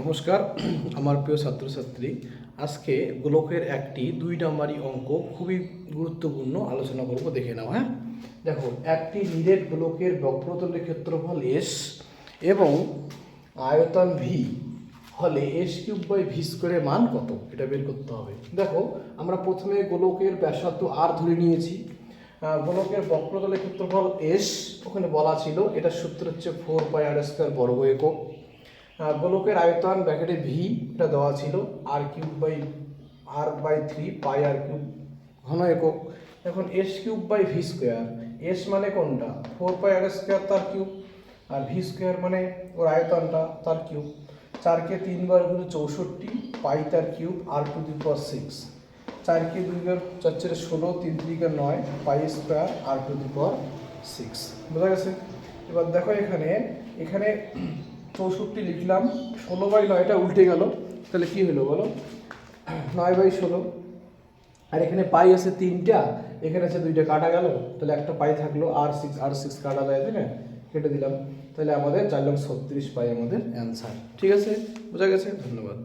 নমস্কার আমার প্রিয় ছাত্রছাত্রী, আজকে গোলকের একটি 2 নম্বরই অঙ্ক খুবই গুরুত্বপূর্ণ আলোচনা করব। দেখে নাও। হ্যাঁ, দেখো, একটি নিরেট গোলকের বক্রতলের ক্ষেত্রফল এস এবং আয়তন ভি হলে s³/v² মান কত, এটা বের করতে হবে। দেখো, আমরা প্রথমে গোলকের ব্যাসার্ধ আর ধরে নিয়েছি, গোলকের বক্রতলের ক্ষেত্রফল এস, ওখানে বলা ছিল এটার সূত্র হচ্ছে 4πr² বর্গ একক। গোলকের আয়তন ব্র্যাকেটে ভি, এটা দেওয়া ছিল r³ πr³ ঘন একক। এখন s³/v², এস মানে কোনটা 4πr² তার কিউব, আর v² মানে ওর আয়তনটা তার কিউব। 4কে 3 বার গুণ 64, পাই তার কিউব r⁶। 4কে 2 বার 4 16, 3 3 9, π² r⁶। বোঝা গেছে? এবার দেখো, এখানে 64 লিখলাম, 16/9টা উল্টে গেল, তাহলে কি হলো বলো, 9/16। আর এখানে পাই আছে 3টা, এখানে আছে 2টা, কাটা গেল, তাহলে একটা পাই থাকলো, r6 কাটা যায়, তাই না? কেটে দিলাম, তাহলে আমাদের 4 লং 36 পাই আমাদের অ্যান্সার। ঠিক আছে, বোঝা গেছে? ধন্যবাদ।